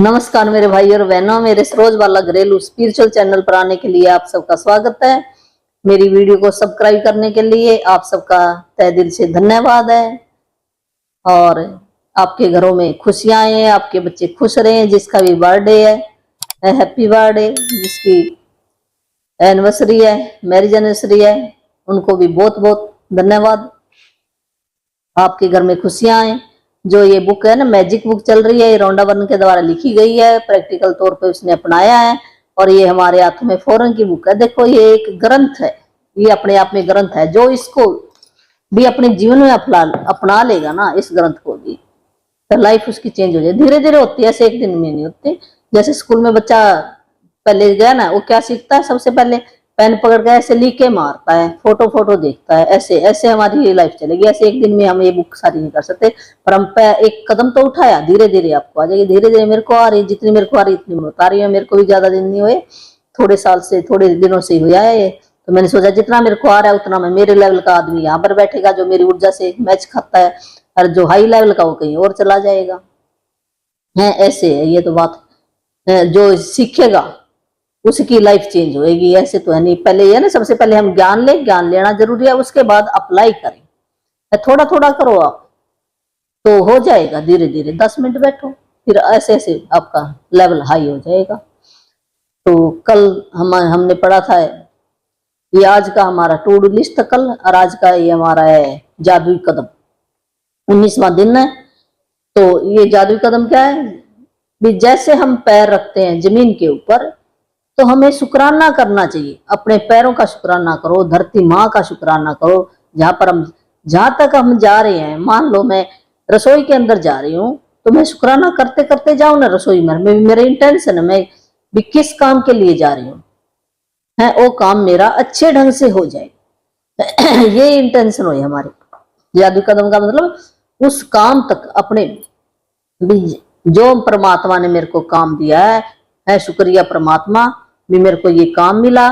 नमस्कार मेरे भाई और बहनों, मेरे सरोज वाला घरेलू स्पिरिचुअल चैनल पर आने के लिए आप सबका स्वागत है। मेरी वीडियो को सब्सक्राइब करने के लिए आप सबका तहे दिल से धन्यवाद है। और आपके घरों में खुशियां आए, आपके बच्चे खुश रहे, जिसका भी बर्थडे है हैप्पी बर्थडे, जिसकी एनिवर्सरी है, मैरिज एनिवर्सरी है, उनको भी बहुत बहुत धन्यवाद। आपके घर में खुशियां आए। जो ये बुक है ना, मैजिक बुक चल रही है, ये रोंडा वर्न के द्वारा लिखी गई है, प्रैक्टिकल तौर पे उसने अपनाया है और ये हमारे हाथों में फौरन की बुक है। देखो ये एक ग्रंथ है, ये अपने आप में ग्रंथ है। जो इसको भी अपने जीवन में अपना लेगा ना, इस ग्रंथ को भी, तो लाइफ उसकी चेंज हो जाए। धीरे धीरे होती है, ऐसे एक दिन में नहीं होती। जैसे स्कूल में बच्चा पहले गया ना, वो क्या सीखता है? सबसे पहले पेन पकड़ के ऐसे लिख के मारता है, फोटो फोटो देखता है, ऐसे ऐसे हमारी ये लाइफ चलेगी। ऐसे एक दिन में हम ये बुक सारी नहीं कर सकते, पर हम एक कदम तो उठाया, धीरे धीरे आपको आ जाएगी। धीरे धीरे मेरे को आ रही, जितनी मेरे को आ रही इतनी मैं बता रही हूँ। मेरे को भी ज्यादा दिन नहीं हुए, थोड़े साल से, थोड़े दिनों से हुआ है। तो मैंने सोचा जितना मेरे को आ रहा है उतना मैं, मेरे लेवल का आदमी यहाँ पर बैठेगा जो मेरी ऊर्जा से मैच खाता है, और जो हाई लेवल का वो कहीं और चला जाएगा। है ऐसे है ये तो बात है। जो सीखेगा उसकी लाइफ चेंज होएगी, ऐसे तो है नहीं। पहले ये ना, सबसे पहले हम ज्ञान ज्ञान लेना जरूरी है, उसके बाद अप्लाई करें। थोड़ा थोड़ा करो आप, तो हो जाएगा धीरे धीरे। 10 मिनट बैठो, फिर ऐसे ऐसे आपका लेवल हाई हो जाएगा। तो कल हमने पढ़ा था, ये आज का हमारा टू डू लिस्ट था कल, और आज का ये हमारा है जादुई कदम, 19वां दिन है। तो ये जादुई कदम क्या है? भी जैसे हम पैर रखते हैं जमीन के ऊपर, तो हमें शुक्राना करना चाहिए। अपने पैरों का शुक्राना करो, धरती माँ का शुक्राना करो। जहां पर हम, जहां तक हम जा रहे हैं, मान लो मैं रसोई के अंदर जा रही हूँ, तो मैं शुक्राना करते करते जाऊं ना रसोई में। मेरा इंटेंशन है, मैं भी किस काम के लिए जा रही हूँ, है वो काम मेरा अच्छे ढंग से हो जाए। ये इंटेंशन हो हमारे। जादुई कदम का मतलब उस काम तक अपने, जो परमात्मा ने मेरे को काम दिया है शुक्रिया परमात्मा भी, मेरे को ये काम मिला,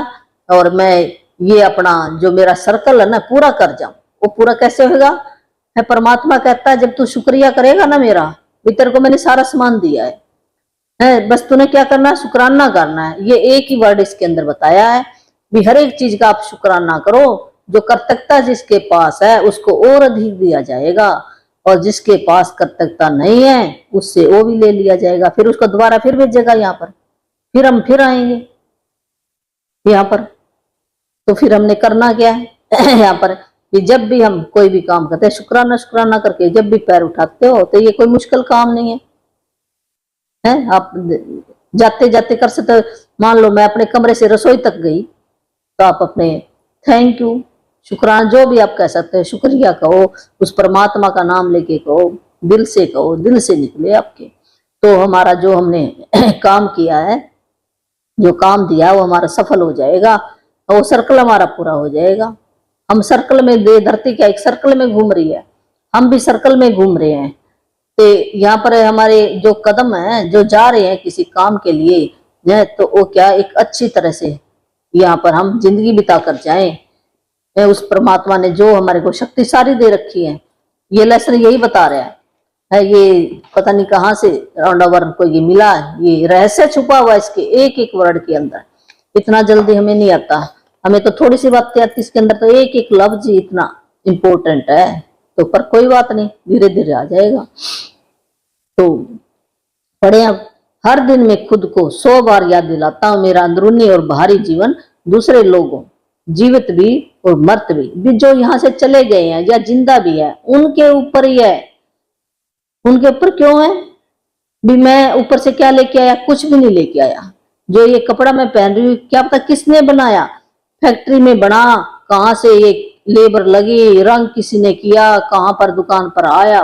और मैं ये अपना जो मेरा सर्कल है ना पूरा कर जाऊं। वो पूरा कैसे होगा? है परमात्मा कहता है जब तू शुक्रिया करेगा ना मेरा, भी तेरे को मैंने सारा सामान दिया है, बस तूने क्या करना है? शुक्राना करना है। ये एक ही वर्ड इसके अंदर बताया है भी हर एक चीज का आप शुक्राना करो। जो कर्तव्यता जिसके पास है उसको और अधिक दिया जाएगा, और जिसके पास कर्तव्यता नहीं है उससे वो भी ले लिया जाएगा। फिर उसको दोबारा फिर भेजेगा यहाँ पर, फिर हम फिर आएंगे यहाँ पर। तो फिर हमने करना क्या है? यहाँ पर कि जब भी हम कोई भी काम करते हैं, शुक्राना शुक्राना करके जब भी पैर उठाते हो, तो ये कोई मुश्किल काम नहीं है। आप जाते जाते कर सकते। मान लो मैं अपने कमरे से रसोई तक गई, तो आप अपने थैंक यू, शुक्राना, जो भी आप कह सकते हैं, शुक्रिया कहो, उस परमात्मा का नाम लेके कहो, दिल से कहो, दिल से निकले आपके। तो हमारा जो हमने काम किया है, जो काम दिया वो हमारा सफल हो जाएगा, और वो सर्कल हमारा पूरा हो जाएगा। हम सर्कल में, दे धरती क्या एक सर्कल में घूम रही है, हम भी सर्कल में घूम रहे हैं। तो यहाँ पर हमारे जो कदम है, जो जा रहे हैं किसी काम के लिए, तो वो क्या एक अच्छी तरह से यहाँ पर हम जिंदगी बिता कर जाएं। उस परमात्मा ने जो हमारे को शक्ति सारी दे रखी है, ये लेसन यही बता रहा है। ये पता नहीं कहाँ से राउंडावर को ये मिला है, ये रहस्य छुपा हुआ इसके एक एक वर्ड के अंदर। इतना जल्दी हमें नहीं आता, हमें तो थोड़ी सी बातें आती, इसके अंदर तो एक एक लफ्ज ही इतना इम्पोर्टेंट है। तो पर कोई बात नहीं, धीरे धीरे आ जाएगा। तो पढ़े अब, हर दिन मैं खुद को 100 बार याद दिलाता हूँ, मेरा अंदरूनी और बाहरी जीवन दूसरे लोगों, जीवित भी और मर्त भी जो यहाँ से चले गए हैं या जिंदा भी है, उनके ऊपर ही है। उनके ऊपर क्यों है? भी मैं ऊपर से क्या लेके आया? कुछ भी नहीं लेके आया। जो ये कपड़ा मैं पहन रही हूँ, क्या पता किसने बनाया? फैक्ट्री में बना, कहाँ से ये लेबर लगी, रंग किसी ने किया, कहाँ पर दुकान पर आया।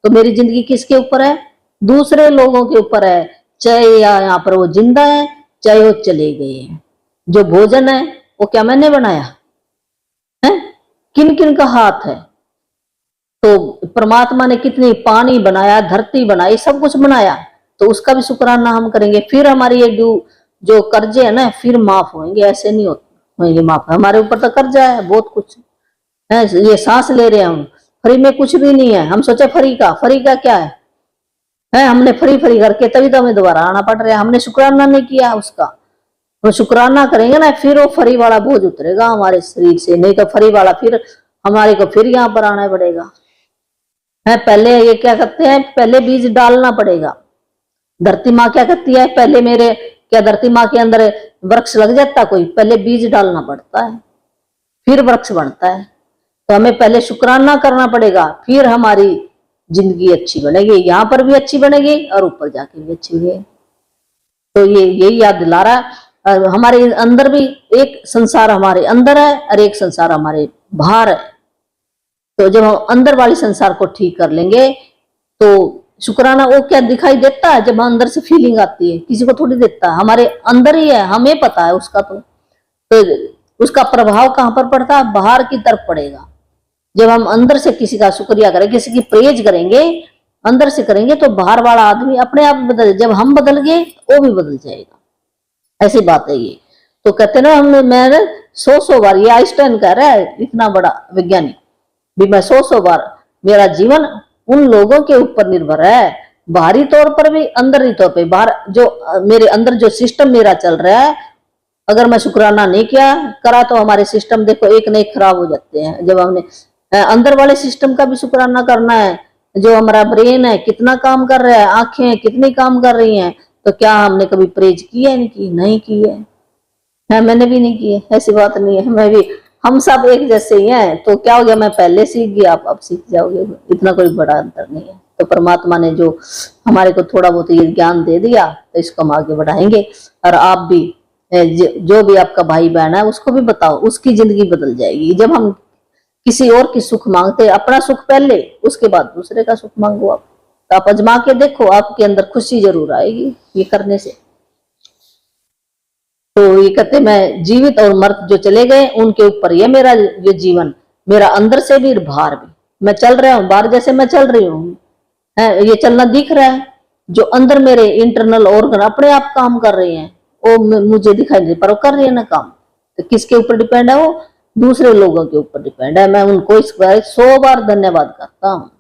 तो मेरी जिंदगी किसके ऊपर है? दूसरे लोगों के ऊपर है। चाहे यहाँ पर वो जिंदा है, चाहे वो चले गए हैं। जो भोजन है वो क्या मैंने बनाया है? किन किन का हाथ है? तो परमात्मा ने कितनी पानी बनाया, धरती बनाई, सब कुछ बनाया, तो उसका भी शुक्राना हम करेंगे। फिर हमारी ये जो कर्जे है ना, फिर माफ होंगे। ऐसे नहीं होंगे माफ, हमारे ऊपर तो कर्जा है बहुत कुछ है। ये सांस ले रहे हैं हम, फ्री में कुछ भी नहीं है। हम सोचे फ्री का क्या है? है, हमने फ्री फ्री करके तभी तो हमें दोबारा आना पड़ रहा है। हमने शुक्राना नहीं किया उसका। तो शुक्राना करेंगे ना, फिर वो फ्री वाला बोझ उतरेगा हमारे शरीर से, नहीं तो फ्री वाला फिर हमारे को फिर यहाँ पर आना पड़ेगा। है, पहले ये क्या करते हैं, पहले बीज डालना पड़ेगा। धरती माँ क्या करती है, पहले मेरे क्या धरती माँ के अंदर वृक्ष लग जाता कोई, पहले बीज डालना पड़ता है फिर वृक्ष बनता है। तो हमें पहले शुक्राना करना पड़ेगा, फिर हमारी जिंदगी अच्छी बनेगी, यहाँ पर भी अच्छी बनेगी और ऊपर जाके भी अच्छी बनेगी। तो ये यही याद दिला रहा है। हमारे अंदर भी एक संसार हमारे अंदर है और एक संसार हमारे बाहर है। तो जब हम अंदर वाली संसार को ठीक कर लेंगे तो शुक्राना वो क्या दिखाई देता है, जब अंदर से फीलिंग आती है, किसी को थोड़ी देता है, हमारे अंदर ही है, हमें पता है उसका। तो उसका प्रभाव कहां पर पड़ता है, बाहर की तरफ पड़ेगा। जब हम अंदर से किसी का शुक्रिया करें, किसी की प्रेज करेंगे, अंदर से करेंगे, तो बाहर वाला आदमी अपने आप बदल, जब हम बदल गए वो भी बदल जाएगा। ऐसी बात है ये। तो कहते ना, मैंने 100 बार, ये आइंस्टाइन कह रहा है, इतना बड़ा वैज्ञानिक भी, मैं 100 बार, मेरा जीवन उन लोगों के ऊपर निर्भर है, बाहरी तौर पर भी अंदरी तौर पर। बाहर जो मेरे अंदर जो सिस्टम मेरा चल रहा है, अगर मैं शुक्राना नहीं किया करा तो हमारे सिस्टम देखो एक न एक खराब हो जाते हैं। जब हमने अंदर वाले सिस्टम का भी शुक्राना करना है, जो हमारा ब्रेन है कितना काम कर रहा है, आंखें कितनी काम कर रही हैं, तो क्या हमने कभी प्रेज की है, नहीं की है, मैंने भी नहीं की है। ऐसी बात नहीं है, मैं भी, हम सब एक जैसे ही हैं। तो क्या हो गया, मैं पहले सीख गया, आप अब सीख जाओगे, इतना कोई बड़ा अंतर नहीं है। तो परमात्मा ने जो हमारे को थोड़ा बहुत ये ज्ञान दे दिया, तो इसको हम आगे बढ़ाएंगे। और आप भी, जो भी आपका भाई बहन है उसको भी बताओ, उसकी जिंदगी बदल जाएगी। जब हम किसी और की सुख मांगते, अपना सुख पहले, उसके बाद दूसरे का सुख मांगो। आप आजमा के देखो, आपके अंदर खुशी जरूर आएगी ये करने से। तो ये कहते, मैं जीवित और मर्त जो चले गए उनके ऊपर ये मेरा ये जीवन, मेरा अंदर से भी बाहर भी, मैं चल रहा हूँ बाहर जैसे मैं चल रही हूँ, ये चलना दिख रहा है। जो अंदर मेरे इंटरनल ऑर्गन अपने आप काम कर रहे हैं, वो मुझे दिखाई नहीं, पर वो कर रही है ना काम। तो किसके ऊपर डिपेंड है वो, दूसरे लोगों के ऊपर डिपेंड है। मैं उनको इस बार 100 बार धन्यवाद करता हूँ।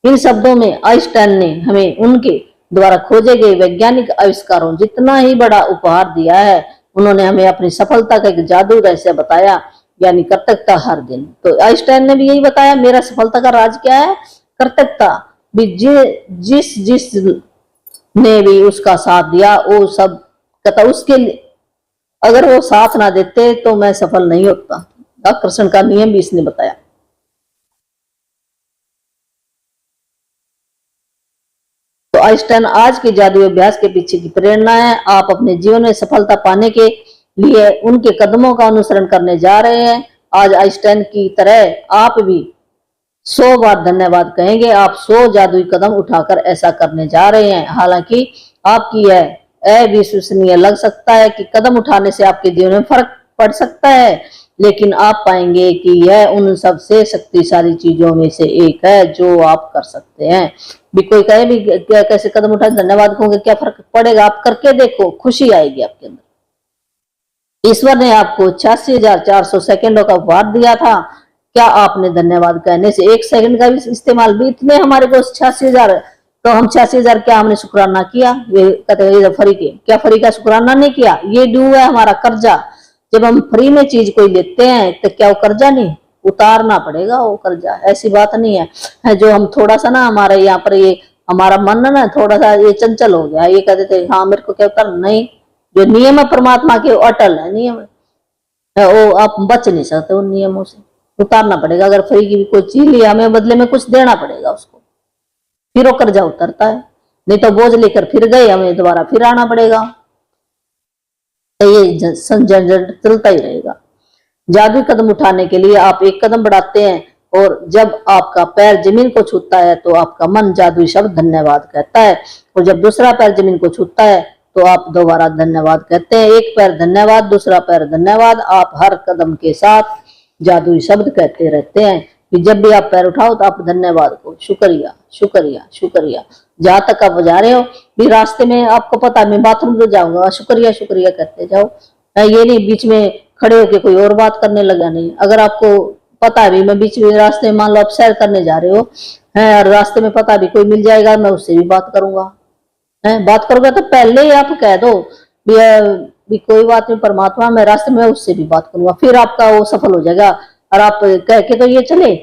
इन शब्दों में आइंस्टाइन ने हमें उनके द्वारा खोजे गए वैज्ञानिक आविष्कारों जितना ही बड़ा उपहार दिया है। उन्होंने हमें अपनी सफलता का एक जादू रहस्य बताया, यानी कृतज्ञता हर दिन। तो आइंस्टाइन ने भी यही बताया, मेरा सफलता का राज क्या है, कृतज्ञता भी। जिस ने भी उसका साथ दिया वो सब कहता, उसके लिए अगर वो साथ ना देते तो मैं सफल नहीं होता। आकर्षण का नियम भी इसने बताया। तो आइंस्टाइन आज के जादुई अभ्यास के पीछे की प्रेरणा है। आप अपने जीवन में सफलता पाने के लिए उनके कदमों का अनुसरण करने जा रहे हैं। आज आइंस्टाइन की तरह आप भी 100 बार धन्यवाद कहेंगे। आप 100 जादुई कदम उठाकर ऐसा करने जा रहे हैं। हालांकि आपकी यह अविश्वसनीय लग सकता है कि कदम उठाने से आपके जीवन में फर्क पड़ सकता है, लेकिन आप पाएंगे कि यह उन सबसे शक्तिशाली चीजों में से एक है जो आप कर सकते हैं। भी कोई कहे भी क्या कैसे कदम उठाए, धन्यवाद कहोगे क्या फर्क पड़ेगा, आप करके देखो, खुशी आएगी आपके अंदर। ईश्वर ने आपको 86,400 सेकेंडों का उपहार दिया था। क्या आपने धन्यवाद कहने से 1 सेकंड का भी इस्तेमाल भी, इतने हमारे को 86,000, तो हम 86,000 क्या हमने शुक्राना किया? ये कहते हैं फ्री के, क्या फ्री का शुक्राना नहीं किया? ये ड्यू है हमारा कर्जा। जब हम फ्री में चीज कोई लेते हैं तो क्या वो कर्जा नहीं, उतारना पड़ेगा वो कर्जा। ऐसी बात नहीं है जो हम थोड़ा सा ना, हमारे यहाँ पर ये हमारा मन ना थोड़ा सा ये चंचल हो गया, ये कहते थे हाँ मेरे को क्या उतार, नहीं। जो नियम है परमात्मा के अटल है नियम है, वो आप बच नहीं सकते उन नियमों से, उतारना पड़ेगा। अगर फ्री की भी कोई चीज लिया, हमें बदले में कुछ देना पड़ेगा उसको, फिर वो कर्जा उतरता है। नहीं तो बोझ लेकर फिर गए, हमें दोबारा फिर आना पड़ेगा। ये झंझट चलता ही रहेगा। जादुई कदम उठाने के लिए आप एक कदम बढ़ाते हैं, और जब आपका पैर जमीन को छूता है तो आपका मन जादुई शब्द धन्यवाद कहता है, और जब दूसरा पैर जमीन को छूता है तो आप दोबारा धन्यवाद कहते हैं। एक पैर धन्यवाद, दूसरा पैर धन्यवाद। आप हर कदम के साथ जादुई शब्द कहते रहते हैं कि जब भी आप पैर उठाओ तो आप धन्यवाद को, शुक्रिया शुक्रिया शुक्रिया। जहां तक आप जा रहे हो भी, रास्ते में आपको पता मैं बाथरूम तो जाऊंगा, शुक्रिया शुक्रिया करते जाओ। ये नहीं बीच में खड़े होके कोई और बात करने लगा, नहीं। अगर आपको पता है भी मैं बीच में रास्ते में मान लो आप सैर करने जा रहे हो, है, और रास्ते में पता भी कोई मिल जाएगा, मैं उससे भी बात करूंगा। है, बात करोगे तो पहले ही आप कह दो भी कोई बात नहीं, परमात्मा मैं रास्ते में उससे भी बात करूंगा, फिर आपका वो सफल हो जाएगा। और आप कह के तो ये चले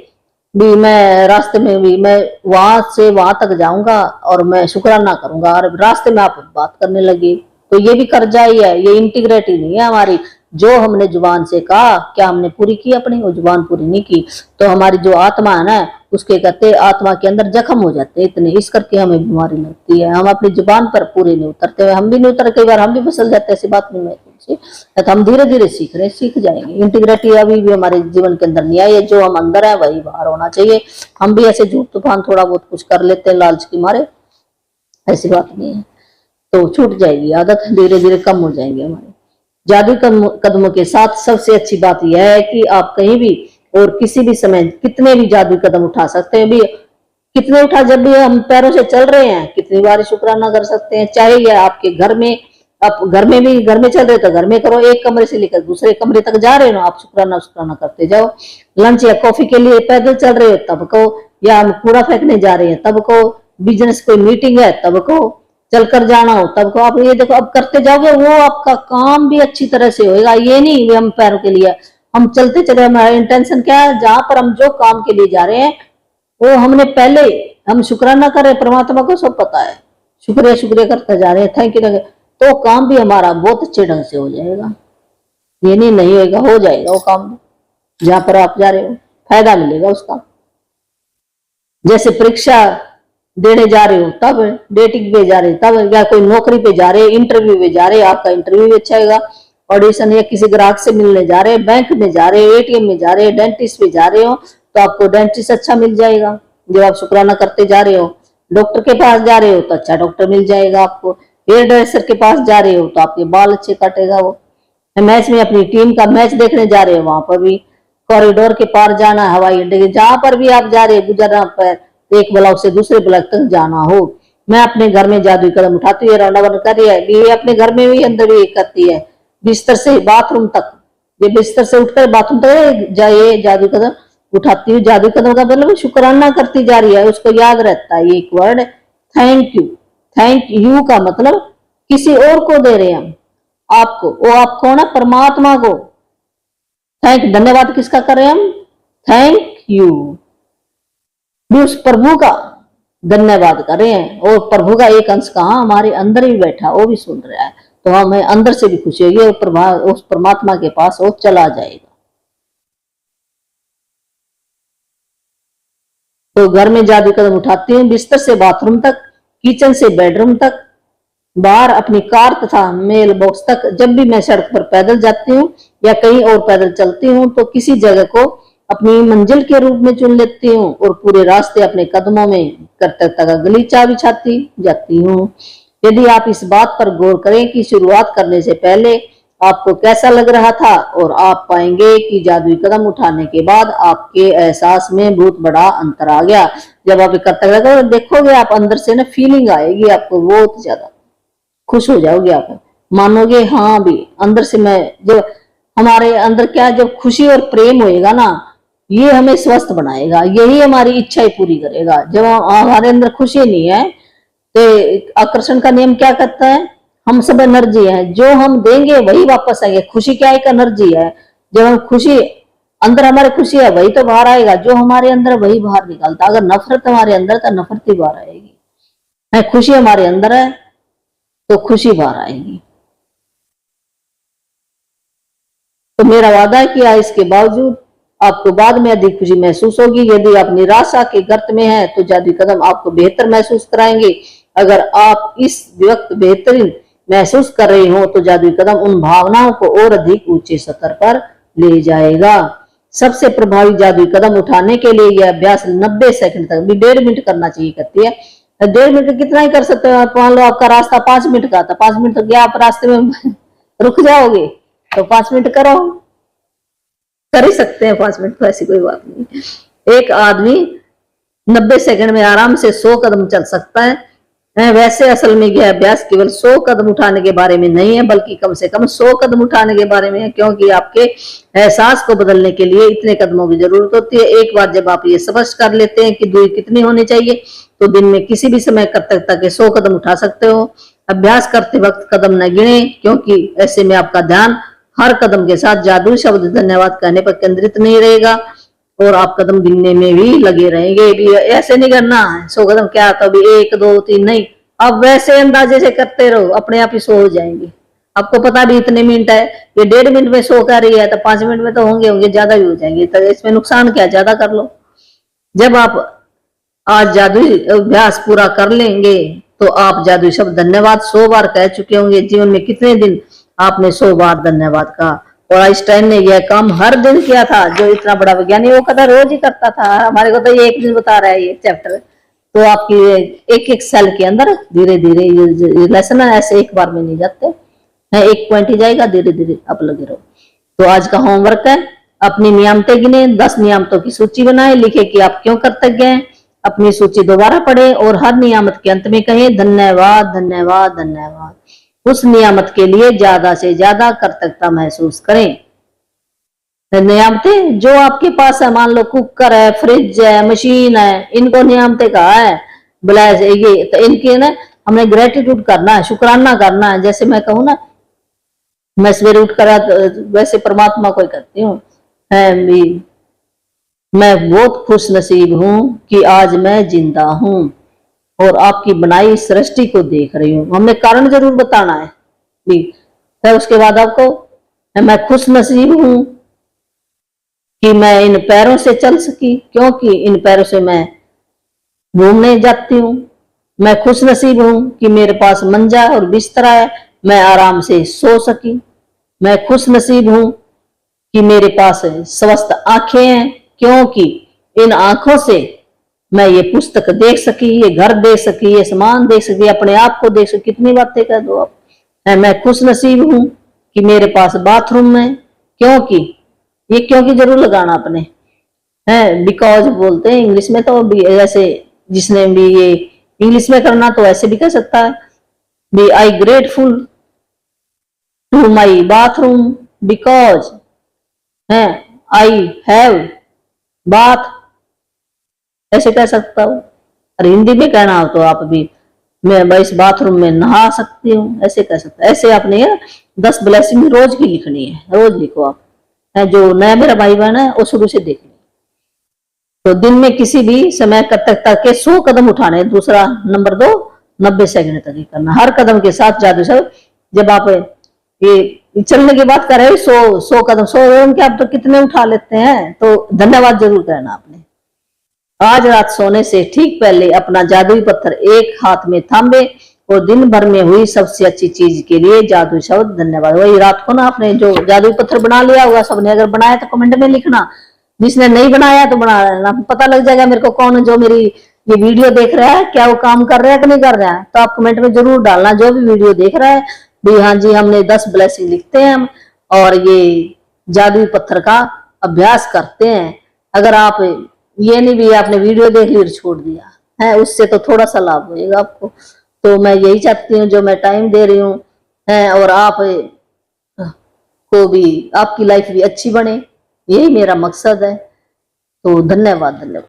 भी मैं रास्ते में भी मैं वहां से वहां तक जाऊंगा और मैं शुक्राना करूंगा, और रास्ते में आप बात करने लगे, तो ये भी कर्जा ही है, ये इंटीग्रिटी नहीं है हमारी। जो हमने जुबान से कहा क्या हमने पूरी की अपनी, वो जुबान पूरी नहीं की, तो हमारी जो आत्मा है ना, उसके कहते आत्मा के अंदर जख्म हो जाते हैं इतने, इस करके हमें बीमारी लगती है। हम अपनी जुबान पर पूरे नहीं उतरते, हम भी नहीं उतर, कई बार हम भी फिसल जाते हैं, ऐसी बात नहीं है। तो हम धीरे धीरे सीख रहे हैं, सीख जाएंगे। इंटीग्रिटी अभी भी हमारे जीवन के अंदर नहीं आई है, जो हम अंदर है वही बाहर होना चाहिए। हम भी ऐसे झूठ तूफान थोड़ा बहुत कुछ कर लेते हैं लालच के मारे, ऐसी बात नहीं है। तो छूट जाएगी आदत, धीरे धीरे कम हो जाएंगे हमारे जादुई कदमों के साथ। सबसे अच्छी बात यह है कि आप कहीं भी और किसी भी समय कितने भी जादुई कदम उठा सकते हैं। भी कितने उठा, जब भी हम पैरों से चल रहे हैं कितनी बार शुक्राना कर सकते हैं। चाहे यह आपके घर में, आप घर में भी, घर में चल रहे तो घर में करो, एक कमरे से लेकर दूसरे कमरे तक जा रहे हो आप शुक्राना शुक्राना करते जाओ। लंच या कॉफी के लिए पैदल चल रहे हो तब कहो, या हम कूड़ा फेंकने जा रहे हैं तब कहो, बिजनेस कोई मीटिंग है तब कहो, चलकर जाना हो तब को। आप ये देखो, अब करते जाओगे वो आपका काम भी अच्छी तरह से होएगा। ये नहीं हम पैरों के लिए हम चलते चले, हमारा इंटेंशन क्या है, जहां पर हम जो काम के लिए जा रहे हैं वो हमने पहले हम शुक्राना करें, परमात्मा को सब पता है, शुक्रिया शुक्रिया करते जा रहे हैं, थैंक यू, तो काम भी हमारा बहुत अच्छे ढंग से हो जाएगा। ये नहीं होगा, हो जाएगा वो काम, जहां पर आप जा रहे हो फायदा मिलेगा उसका। जैसे परीक्षा देने जा रहे हो तब, डेटिंग पे जा रहे हो तब, या कोई नौकरी पे जा रहे हो, इंटरव्यू पे जा रहे हो, आपका इंटरव्यू भी अच्छा होगा। ऑडिशन या किसी ग्राहक से मिलने जा रहे हैं, बैंक में जा रहे हो, एटीएम में जा रहे हो, डेंटिस्ट पे जा रहे हो तो आपको डेंटिस्ट अच्छा मिल जाएगा जब आप शुक्राना करते जा रहे हो। डॉक्टर के पास जा रहे हो तो अच्छा डॉक्टर मिल जाएगा आपको। हेयर ड्रेसर के पास जा रहे हो तो आपके बाल अच्छे काटेगा वो। मैच में अपनी टीम का मैच देखने जा रहे हो, वहां पर भी कॉरिडोर के पार जाना, हवाई अड्डे के जहां पर भी आप जा रहे हो, गुजरना पर एक ब्लॉक से दूसरे ब्लॉक तक जाना हो। मैं अपने घर में जादुई कदम उठाती हूँ, राउंड कर रही है, ये अपने घर में भी अंदर भी करती है, बिस्तर से बाथरूम तक, ये बिस्तर से उठकर बाथरूम तक जाइए जादुई कदम उठाती हूँ। जादुई कदम का मतलब शुक्राना करती जा रही है, उसको याद रहता है ये एक word, thank you. Thank you का मतलब किसी और को दे रहे हैं हम, आपको, वो आपको ना, परमात्मा को। थैंक, धन्यवाद किसका कर रहे हैं हम, थैंक यू, भी उस प्रभु का धन्यवाद कर रहे हैं। और प्रभु का एक अंश कहाँ हमारे अंदर ही बैठा, वो भी सुन रहा है, तो हमें अंदर से भी खुशी होगी और उस परमात्मा के पास वो चला जाएगा। तो घर में जादू कदम उठाती हूँ, बिस्तर से बाथरूम तक, किचन से बेडरूम तक, बाहर अपनी कार तथा मेल बॉक्स तक। जब भी मैं सड़क पर पैदल जाती हूँ या कहीं और पैदल चलती हूँ तो किसी जगह को अपनी मंजिल के रूप में चुन लेती हूँ और पूरे रास्ते अपने कदमों में कर्तव्यता का गलीचा बिछाती जाती हूँ। यदि आप इस बात पर गौर करें कि शुरुआत करने से पहले आपको कैसा लग रहा था, और आप पाएंगे कि जादुई कदम उठाने के बाद आपके एहसास में बहुत बड़ा अंतर आ गया। जब आप कर्तव्य देखोगे आप अंदर से ना फीलिंग आएगी, आपको बहुत ज्यादा खुश हो जाओगे, आप मानोगे हाँ भी अंदर से मैं, जब हमारे अंदर क्या, जब खुशी और प्रेम होएगा ना, ये हमें स्वस्थ बनाएगा, यही हमारी इच्छाएं पूरी करेगा। जब हमारे अंदर खुशी नहीं है तो आकर्षण का नियम क्या कहता है, हम सब एनर्जी है, जो हम देंगे वही वापस आएंगे। खुशी क्या एक एनर्जी है, जब हम खुशी अंदर हमारे खुशी है वही तो बाहर आएगा, जो हमारे अंदर वही बाहर निकलता। अगर नफरत हमारे अंदर तो नफरत ही बाहर आएगी, है खुशी हमारे अंदर है तो खुशी बाहर आएगी। तो मेरा वादा है कि इसके बावजूद आपको बाद में अधिक खुशी महसूस होगी। यदि आप निराशा के गर्त में हैं तो जादुई कदम आपको बेहतर महसूस कराएंगे। अगर आप इस वक्त बेहतरीन महसूस कर रहे हो तो जादुई कदम उन भावनाओं को और अधिक ऊंचे स्तर पर ले जाएगा। सबसे प्रभावी जादुई कदम उठाने के लिए यह अभ्यास 90 सेकंड तक भी 1.5 मिनट करना चाहिए कहती है। 1.5 मिनट कितना ही कर सकते हो, मान लो आपका रास्ता 5 मिनट का था, 5 मिनट तक आप रास्ते में रुक जाओगे तो 5 मिनट करो, कर ही सकते हैं 5 मिनट, तो ऐसी कोई बात नहीं। एक आदमी 90 सेकंड में आराम से 100 कदम चल सकता है। वैसे असल में यह अभ्यास केवल 100 कदम उठाने के बारे में नहीं है, बल्कि कम से कम 100 कदम उठाने के बारे में है, क्योंकि आपके एहसास को बदलने के लिए इतने कदमों की जरूरत होती है। एक बार जब आप ये स्पष्ट कर लेते हैं कि दूरी कितनी होनी चाहिए, तो दिन में किसी भी समय कृतज्ञता के 100 कदम उठा सकते हो। अभ्यास करते वक्त कदम न गिने, क्योंकि ऐसे में आपका ध्यान हर कदम के साथ जादुई शब्द धन्यवाद कहने पर केंद्रित नहीं रहेगा और आप कदम गिनने में भी लगे रहेंगे। भी ऐसे नहीं करना है 100 कदम क्या, कभी 1 2 3 नहीं, अब वैसे अंदाजे से करते रहो, अपने आप ही 100 हो जाएंगे। आपको पता भी इतने मिनट है, ये 1.5 मिनट में 100 कर रही है, तो 5 मिनट में तो होंगे ज्यादा भी हो जाएंगे, तो इसमें नुकसान क्या, ज्यादा कर लो। जब आप आज जादुई अभ्यास पूरा कर लेंगे तो आप जादुई शब्द धन्यवाद 100 बार कह चुके होंगे। जीवन में कितने दिन आपने 100 बार धन्यवाद कहा? और आइंस्टाइन ने यह काम हर दिन किया था। जो इतना बड़ा वैज्ञानिक वो कदा रोज ही करता था, हमारे को तो ये एक दिन बता रहा है ये चैप्टर। तो आपकी एक एक सेल के अंदर धीरे धीरे ये लेसन ऐसे एक बार में नहीं जाते हैं, एक पॉइंट ही जाएगा, धीरे धीरे आप लगे रहो। तो आज का होमवर्क है, अपनी नियामतें गिने, 10 नियामतों की सूची बनाए, लिखे कि आप क्यों कृतज्ञ हैं, अपनी सूची दोबारा पढ़े और हर नियामत के अंत में कहें धन्यवाद धन्यवाद धन्यवाद। उस नियामत के लिए ज्यादा से ज्यादा कृतज्ञता महसूस करें। नियामतें जो आपके पास है, मान लो कुकर है, फ्रिज है, मशीन है, इनको नियामतें कहा है ब्लेस ये, तो इनके ना हमने ग्रेटिट्यूड करना है, शुक्राना करना है। जैसे मैं कहूँ ना, मैं सवेरे उठ कर वैसे परमात्मा को करती हूँ, मैं बहुत खुश नसीब हूं कि आज मैं जिंदा हूं और आपकी बनाई सृष्टि को देख रही हूँ। हमने कारण जरूर बताना है भी, फिर उसके बाद आपको मैं खुश नसीब हूं कि मैं इन पैरों से चल सकी, क्योंकि इन पैरों से मैं घूमने जाती हूँ। मैं खुश नसीब हूं कि मेरे पास मंजा और बिस्तरा है, मैं आराम से सो सकी। मैं खुश नसीब हूं कि मेरे पास स्वस्थ आंखें हैं, क्योंकि इन आंखों से मैं ये पुस्तक देख सकी, ये घर देख सकी, ये सामान देख सकी, अपने आप को देख सकी। कितनी बातें कह दो आप। मैं खुश नसीब हूं कि मेरे पास बाथरूम है, क्योंकि ये क्योंकि जरूर लगाना अपने है, बिकॉज बोलते हैं इंग्लिश में, तो ऐसे जिसने भी ये इंग्लिश में करना तो ऐसे भी कह सकता है be I grateful to my bathroom because I have bath, ऐसे कह सकता हूँ। और हिंदी में कहना हो तो आप भी मैं इस बाथरूम में नहा सकती हूँ, ऐसे कह सकता है। ऐसे आपने 10 ब्लेसिंग रोज की लिखनी है, रोज लिखो आप। जो नया मेरा भाई बहन है वो शुरू से देख ले। तो दिन में किसी भी समय कृतज्ञता के 100 कदम उठाने। दूसरा नंबर 2, 90 सेकंड तक ही करना, हर कदम के साथ जादू शब्द। जब आप ये चलने की बात कर रहे हो 100 कदम, 100 कदम के आप तो कितने उठा लेते हैं, तो धन्यवाद जरूर करना आपने। आज रात सोने से ठीक पहले अपना जादुई पत्थर एक हाथ में थामे और दिन भर में हुई सबसे अच्छी चीज के लिए जादुई शब्द धन्यवाद। वही रात को ना आपने जो जादुई पत्थर बना लिया होगा सबने, अगर बनाया तो कमेंट में लिखना, जिसने नहीं बनाया तो बना लेना, पता लग जाएगा मेरे को कौन जो मेरी ये वीडियो देख रहा है क्या वो काम कर रहा है कि नहीं कर रहा है। तो आप कमेंट में जरूर डालना जो भी वीडियो देख रहा है भी, हाँ जी हमने 10 ब्लेसिंग लिखते हैं हम और ये जादुई पत्थर का अभ्यास करते हैं। अगर आप ये नहीं भी आपने वीडियो देख ली और छोड़ दिया है, उससे तो थोड़ा सा लाभ होएगा आपको। तो मैं यही चाहती हूँ, जो मैं टाइम दे रही हूँ है और आप को भी आपकी लाइफ भी अच्छी बने, यही मेरा मकसद है। तो धन्यवाद धन्यवाद।